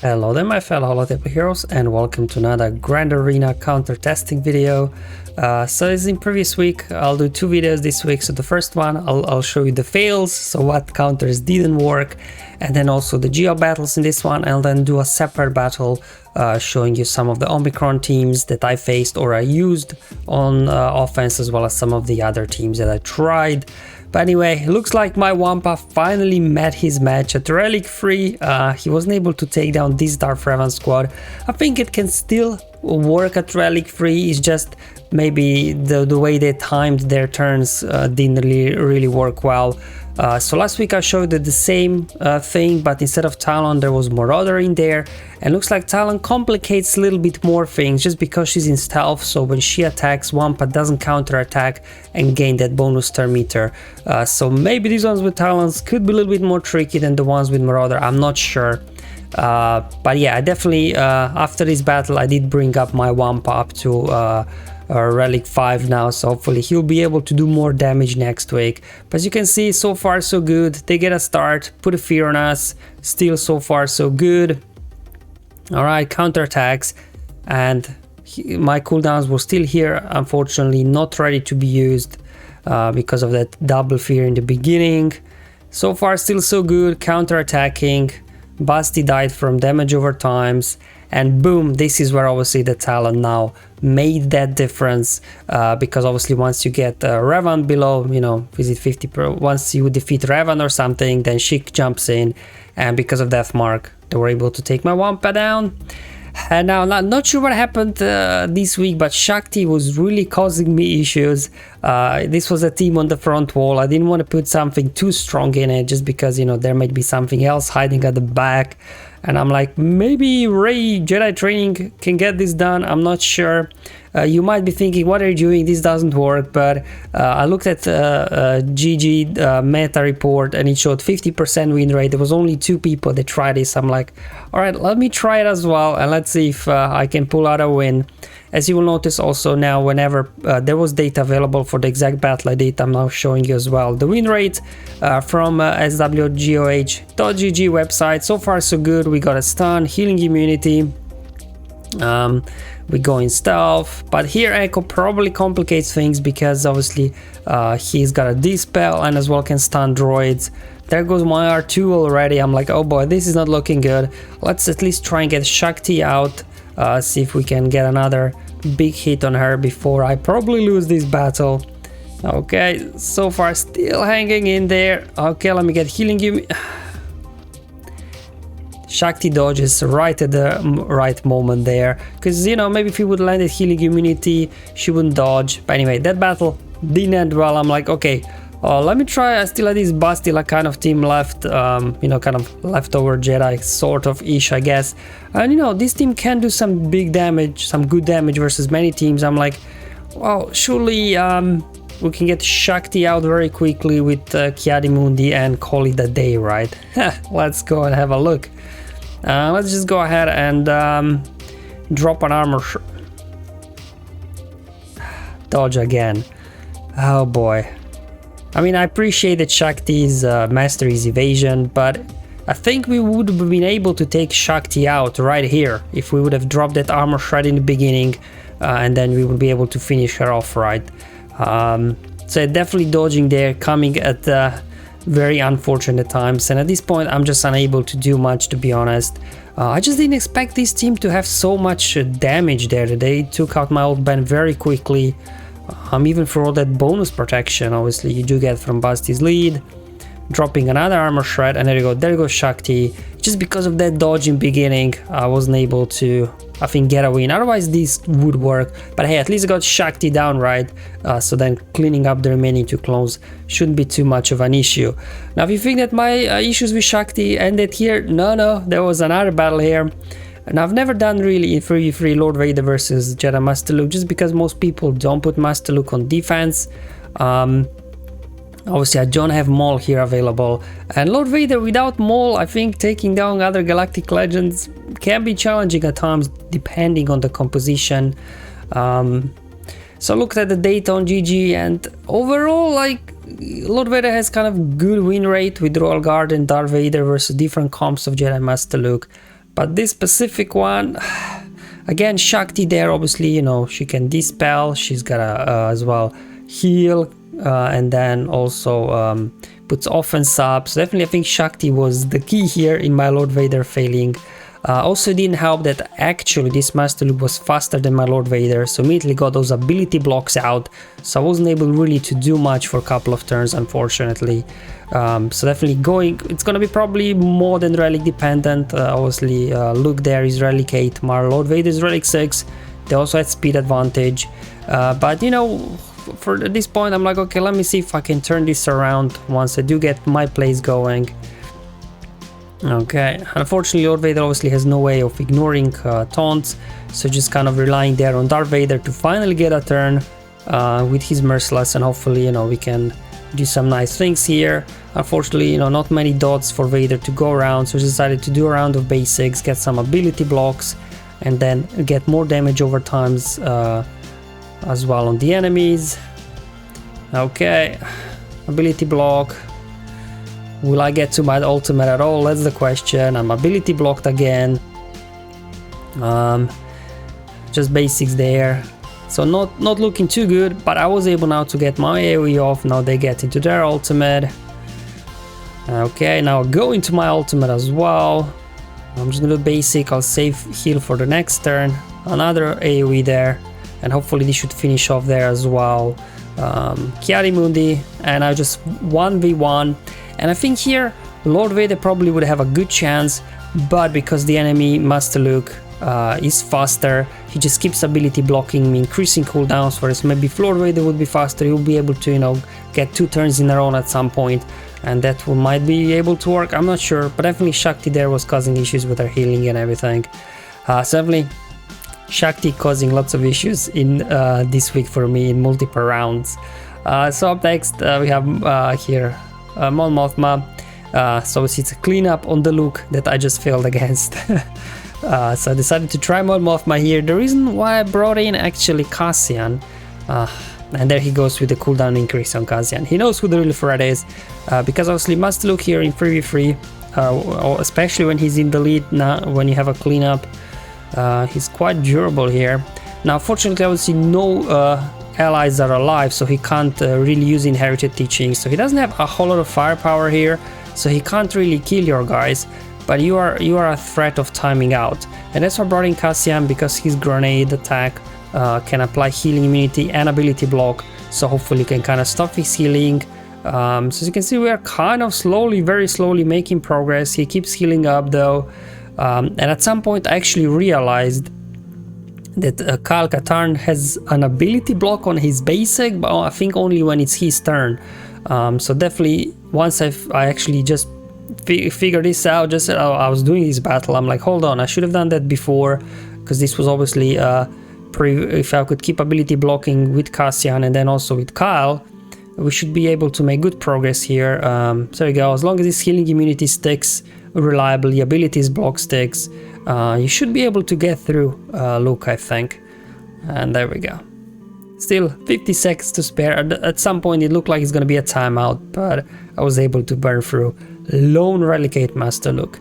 Hello there my fellow holotape heroes, and welcome to another Grand Arena counter testing video. So as in previous week, I'll do two videos this week. So the first one, I'll show you the fails, so what counters didn't work, and then also the geo battles in this one, and then do a separate battle showing you some of the Omicron teams that I faced or I used on offense, as well as some of the other teams that I tried. But anyway, it looks like my Wampa finally met his match at Relic 3. He wasn't able to take down this Darth Revan squad. I think it can still work at Relic 3, it's just maybe the way they timed their turns didn't really work well. So last week I showed you the same thing, but instead of Talon there was Marauder in there, and looks like Talon complicates a little bit more things just because she's in stealth, so when she attacks, Wampa doesn't counter attack and gain that bonus turn meter. So maybe these ones with Talons could be a little bit more tricky than the ones with Marauder, I'm not sure. But yeah, I definitely after this battle I did bring up my Wampa up to Relic 5 now, so hopefully he'll be able to do more damage next week. But as you can see, so far so good. They get a start, put a fear on us, still so far so good. Alright, counterattacks, and my cooldowns were still here, unfortunately not ready to be used because of that double fear in the beginning. So far still so good, counterattacking. Basti died from damage over times, and boom, this is where obviously the Talon now made that difference, because obviously once you get Revan below, you know, visit 50 pro, once you defeat Revan or something, then Sheik jumps in, and because of Death Mark they were able to take my Wampa down. And now, not sure what happened this week, but Shaak Ti was really causing me issues. This was a team on the front wall. I didn't want to put something too strong in it, just because, you know, there might be something else hiding at the back. And I'm like, maybe Rey Jedi Training can get this done, I'm not sure. You might be thinking, what are you doing, this doesn't work, but I looked at GG meta report and it showed 50% win rate. There was only 2 people that tried this. I'm like, alright, let me try it as well, and let's see if I can pull out a win. As you will notice also now, whenever there was data available for the exact battle I did, I'm now showing you as well the win rate from SWGOH.gg website. So far so good. We got a stun, healing immunity, we go in stealth, but here Echo probably complicates things because obviously he's got a dispel and as well can stun droids. There goes my R2 already. I'm like, oh boy, this is not looking good. Let's at least try and get Shaak Ti out, see if we can get another big hit on her before I probably lose this battle. Okay, so far still hanging in there. Okay, let me get healing Shaak Ti dodges right at the right moment there, because, you know, maybe if he would landed healing immunity she wouldn't dodge. But anyway, that battle didn't end well. I'm like, okay, let me try. I still had this Bastila kind of team left, you know, kind of leftover Jedi sort of ish, I guess. And you know, this team can do some big damage, some good damage versus many teams. I'm like, well, surely we can get Shaak Ti out very quickly with Ki-Adi-Mundi and call it a day, right? Let's go and have a look. Let's just go ahead and drop an armor dodge again. Oh boy. I mean, I appreciate that Shaak Ti's master is evasion, but I think we would have been able to take Shaak Ti out right here if we would have dropped that armor shred in the beginning, and then we would be able to finish her off, right? So definitely dodging there, coming at very unfortunate times, and at this point I'm just unable to do much, to be honest. I just didn't expect this team to have so much damage there. They took out my old band very quickly, even for all that bonus protection obviously you do get from Basti's lead. Dropping another armor shred, and there you go, there goes Shaak Ti. Just because of that dodge in beginning I wasn't able to, I think, get a win. Otherwise this would work, but hey, at least I got Shaak Ti down, right? So then cleaning up the remaining 2 clones shouldn't be too much of an issue. Now if you think that my issues with Shaak Ti ended here, no, there was another battle here. And I've never done really in 3v3 Lord Vader versus Jedi Master Luke, just because most people don't put Master Luke on defense. Obviously I don't have Maul here available, and Lord Vader without Maul, I think taking down other galactic legends can be challenging at times depending on the composition. So I looked at the data on GG, and overall, like, Lord Vader has kind of good win rate with Royal Guard and Darth Vader versus different comps of Jedi Master Luke. But this specific one, again, Shaak Ti there, obviously, you know, she can dispel, she's gotta as well heal, and then also puts offense up. So definitely I think Shaak Ti was the key here in my Lord Vader failing. Also didn't help that actually this Master Luke was faster than my Lord Vader, so immediately got those ability blocks out, so I wasn't able really to do much for a couple of turns, unfortunately. So definitely it's gonna be probably more than relic dependent. Obviously Luke there is relic 8, my Lord Vader is relic 6, they also had speed advantage, but you know, for this point I'm like, okay, let me see if I can turn this around once I do get my plays going. Okay, unfortunately Lord Vader obviously has no way of ignoring taunts, so just kind of relying there on Darth Vader to finally get a turn with his Merciless, and hopefully, you know, we can do some nice things here. Unfortunately, you know, not many dots for Vader to go around, so we decided to do a round of basics, get some ability blocks, and then get more damage over times as well on the enemies. Okay, ability block. Will I get to my ultimate at all? That's the question. I'm ability blocked again. Just basics there. So not looking too good, but I was able now to get my AoE off. Now they get into their ultimate. Okay, now go into my ultimate as well. I'm just gonna do basic. I'll save heal for the next turn. Another AoE there, and hopefully this should finish off there as well. Chiari Mundi, and I just 1v1. And I think here Lord Vader probably would have a good chance, but because the enemy Master Luke is faster, he just keeps ability blocking me, increasing cooldowns, whereas maybe if Lord Vader would be faster, he will be able to, you know, get 2 turns in a row at some point, and that might be able to work, I'm not sure, but definitely Shaak Ti there was causing issues with her healing and everything. So definitely Shaak Ti causing lots of issues in this week for me in multiple rounds. So up next we have here Mothma. So it's a cleanup on the Luke that I just failed against. So I decided to try Mothma here. The reason why I brought in actually Cassian, and there he goes with the cooldown increase on Cassian. He knows who the real threat is, because obviously Master Luke here in 3v3, especially when he's in the lead now, when you have a cleanup, he's quite durable here. Now fortunately obviously no allies are alive, so he can't really use inherited teachings, so he doesn't have a whole lot of firepower here, so he can't really kill your guys, but you are a threat of timing out. And that's why I brought in Cassian, because his grenade attack can apply healing immunity and ability block, so hopefully you can kind of stop his healing. So as you can see, we are kind of slowly, very slowly making progress. He keeps healing up though, and at some point I actually realized that Kyle Katarn has an ability block on his basic, but I think only when it's his turn. So definitely once I actually just figured this out, just I was doing this battle, I'm like, hold on, I should have done that before, because this was obviously if I could keep ability blocking with Cassian and then also with Kyle, we should be able to make good progress here. So there you go, as long as this healing immunity sticks reliably, abilities block sticks, you should be able to get through Luke, I think. And there we go. Still 50 seconds to spare. At some point it looked like it's gonna be a timeout, but I was able to burn through Lone Relicate Master Luke.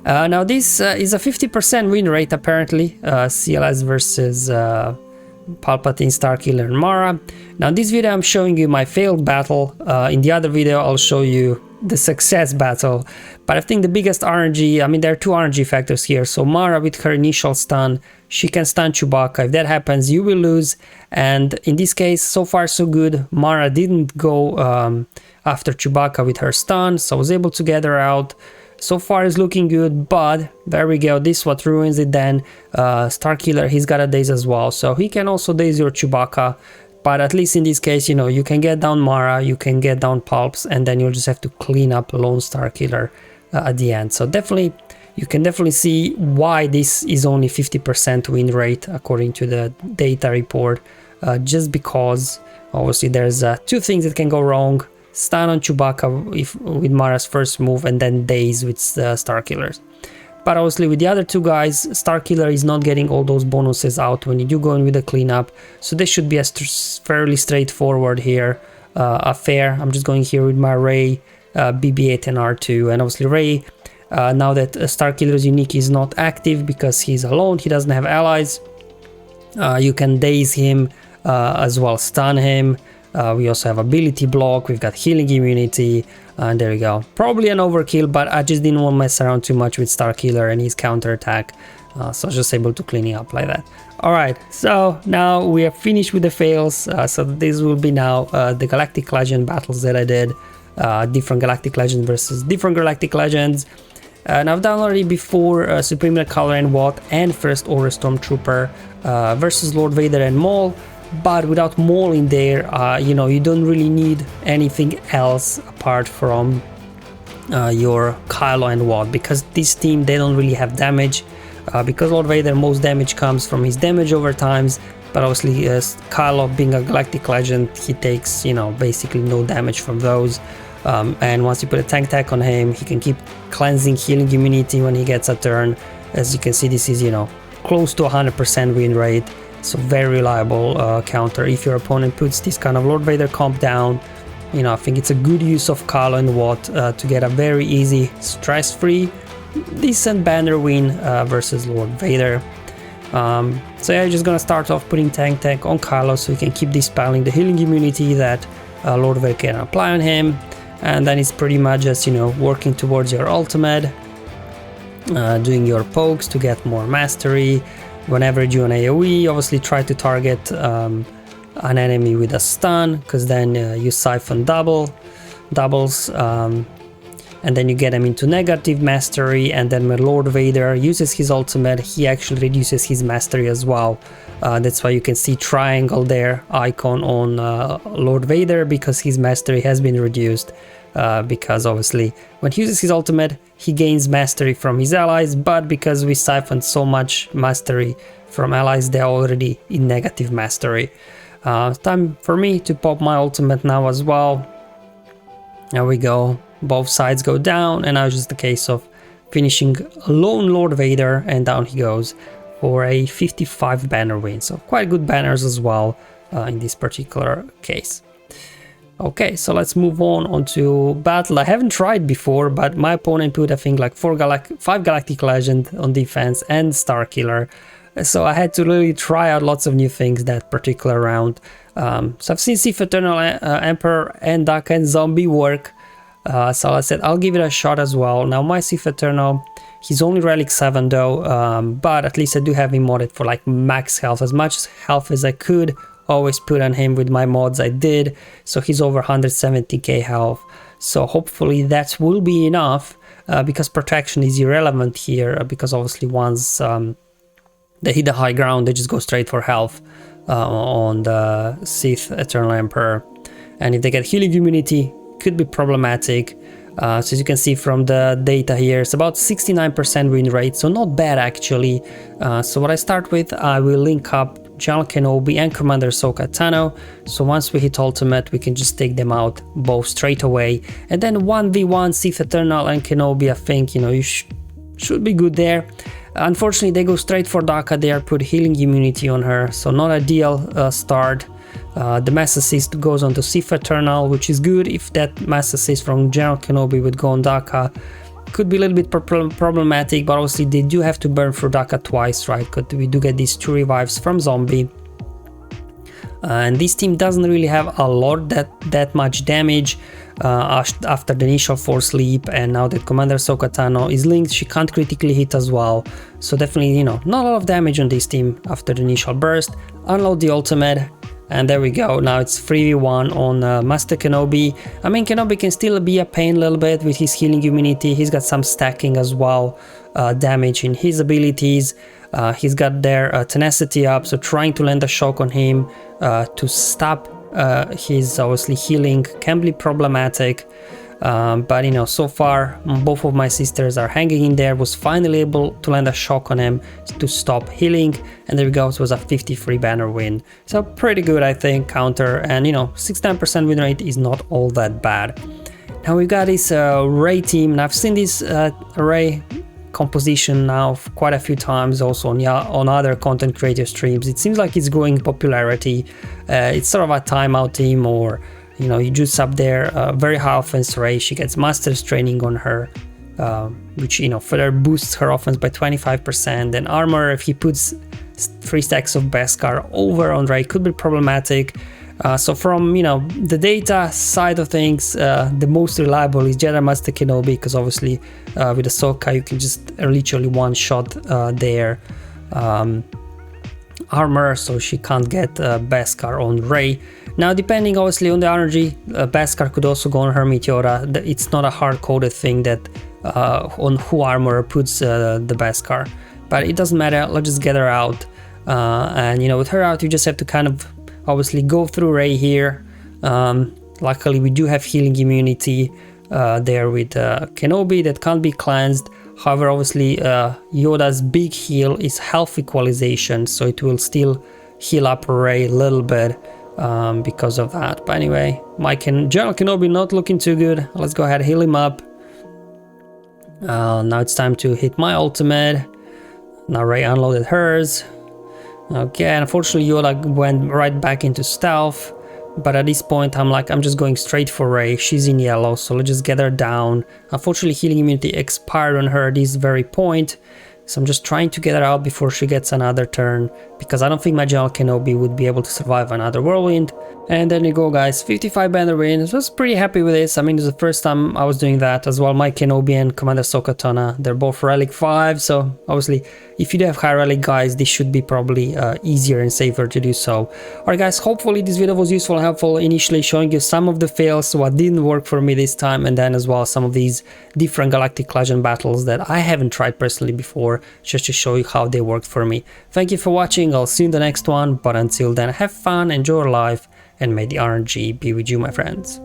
Now this is a 50% win rate apparently, CLS versus Palpatine, Starkiller and Mara. Now in this video I'm showing you my failed battle. In the other video I'll show you the success battle, but I think the biggest RNG, I mean there are 2 RNG factors here. So Mara with her initial stun, she can stun Chewbacca. If that happens you will lose, and in this case so far so good. Mara didn't go after Chewbacca with her stun, so I was able to get her out. So far it's looking good, but there we go, this is what ruins it then. Starkiller, he's got a daze as well, so he can also daze your Chewbacca. But at least in this case, you know, you can get down Mara, you can get down Pulps, and then you'll just have to clean up Lone Starkiller at the end. So definitely, you can definitely see why this is only 50% win rate according to the data report. Just because, obviously, there's 2 things that can go wrong. Stun on Chewbacca with Mara's first move, and then daze with Starkillers. But obviously with the other 2 guys, Starkiller is not getting all those bonuses out when you do go in with a cleanup, so this should be a fairly straightforward here affair. I'm just going here with my Rey, BB-8 and R2, and obviously Rey Now that Starkiller's unique is not active because he's alone, he doesn't have allies, you can daze him, as well stun him. We also have ability block, we've got healing immunity, and there we go. Probably an overkill, but I just didn't want to mess around too much with Starkiller and his counter attack, so I was just able to clean it up like that. Alright, so now we are finished with the fails, so this will be now the Galactic Legend battles that I did, different Galactic Legends versus different Galactic Legends. And I've done already before Supreme Color and Watt and First Order Stormtrooper versus Lord Vader and Maul, but without Maul in there, you know, you don't really need anything else apart from your Kylo and Watt, because this team, they don't really have damage, because Lord Vader, most damage comes from his damage over times, but obviously Kylo, being a Galactic Legend, he takes, you know, basically no damage from those. And once you put a tank tech on him, he can keep cleansing healing immunity when he gets a turn. As you can see, this is, you know, close to 100% win rate, so very reliable counter. If your opponent puts this kind of Lord Vader comp down, you know, I think it's a good use of Kylo and Watt to get a very easy, stress-free, decent banner win versus Lord Vader. So yeah, just gonna start off putting tank tech on Kylo so he can keep dispelling the healing immunity that Lord Vader can apply on him. And then it's pretty much just, you know, working towards your ultimate, doing your pokes to get more mastery. Whenever you do an AoE, obviously try to target an enemy with a stun, because then you siphon doubles, and then you get him into negative mastery. And then when Lord Vader uses his ultimate, he actually reduces his mastery as well. That's why you can see triangle there icon on Lord Vader, because his mastery has been reduced, because obviously when he uses his ultimate, he gains mastery from his allies, but because we siphoned so much mastery from allies, they're already in negative mastery. Time for me to pop my ultimate now as well. There we go, both sides go down, and now it's just a case of finishing lone Lord Vader, and down he goes for a 55 banner win. So quite good banners as well in this particular case. Okay, so let's move on to battle. I haven't tried before, but my opponent put, I think, like 5 Galactic Legend on defense and Starkiller. So I had to really try out lots of new things that particular round. So I've seen Sith Eternal Emperor and Dark and Zombie work. So I said I'll give it a shot as well. Now my Sith Eternal, he's only Relic 7 though, but at least I do have him modded for like max health, as much health as I could always put on him with my mods I did. So he's over 170k health. So hopefully that will be enough, because protection is irrelevant here, because obviously once they hit the high ground, they just go straight for health on the Sith Eternal Emperor. And if they get healing immunity, could be problematic. So as you can see from the data here, it's about 69% win rate, so not bad actually. So what I start with, I will link up General Kenobi and Commander Ahsoka Tano. So once we hit ultimate, we can just take them out both straight away. And then 1v1 Sith Eternal and Kenobi, I think, you know, you should be good there. Unfortunately, they go straight for Daka there, put healing immunity on her, so not ideal start. The mass assist goes on to Sith Eternal, which is good. If that mass assist from General Kenobi would go on Daka, could be a little bit problematic, but obviously they do have to burn through Daka twice, right? Because we do get these 2 revives from Zombie. And this team doesn't really have a lot that much damage after the initial Force Leap, and now that Commander Ahsoka Tano is linked, she can't critically hit as well. So definitely, you know, not a lot of damage on this team after the initial burst. Unload the ultimate, and there we go. Now it's 3v1 on Master Kenobi. I mean, Kenobi can still be a pain a little bit with his healing immunity. He's got some stacking as well, damage in his abilities. He's got their tenacity up, so trying to land a shock on him to stop his obviously healing can be problematic. But you know, so far both of my sisters are hanging in there. Was finally able to land a shock on him to stop healing, and there we go. It was a 53 banner win, so pretty good I think counter, and you know, 69% win rate is not all that bad. Now we've got this Rey team, and I've seen this Rey composition now quite a few times also on other content creator streams. It seems like it's growing in popularity. It's sort of a timeout team, or you know, you juice up there very high offense Rey. She gets master's training on her, which, you know, further boosts her offense by 25%. Then armor, if he puts 3 stacks of Beskar over on Rey, could be problematic. So from, you know, the data side of things, the most reliable is Jedi Master Kenobi, because obviously with Ahsoka you can just literally one shot their armor, so she can't get Beskar on Rey. Now, depending obviously on the energy, Beskar could also go on her Meteora. It's not a hard-coded thing that on who armor puts the Beskar, but it doesn't matter. Let's just get her out, and, you know, with her out, you just have to kind of obviously go through Rey here. Luckily, we do have healing immunity there with Kenobi that can't be cleansed. However, obviously, Yoda's big heal is health equalization, so it will still heal up Rey a little bit because of that. But anyway, General Kenobi not looking too good. Let's go ahead and heal him up. Now it's time to hit my ultimate. Now Rey unloaded hers. Okay, unfortunately Yoda went right back into stealth, but at this point I'm just going straight for Rey. She's in yellow, so let's just get her down. Unfortunately, healing immunity expired on her at this very point, so I'm just trying to get her out before she gets another turn, because I don't think my General Kenobi would be able to survive another whirlwind. And there you go, guys, 55 banner wins. I was pretty happy with this. I mean, this is the first time I was doing that as well. My Kenobi and Commander Ahsoka Tano, they're both Relic 5, so obviously if you do have high Relic guys, this should be probably easier and safer to do so. Alright guys, hopefully this video was useful and helpful, initially showing you some of the fails, what didn't work for me this time, and then as well some of these different Galactic Legend battles that I haven't tried personally before, just to show you how they worked for me. Thank you for watching, I'll see you in the next one, but until then, have fun, enjoy your life, and may the RNG be with you, my friends.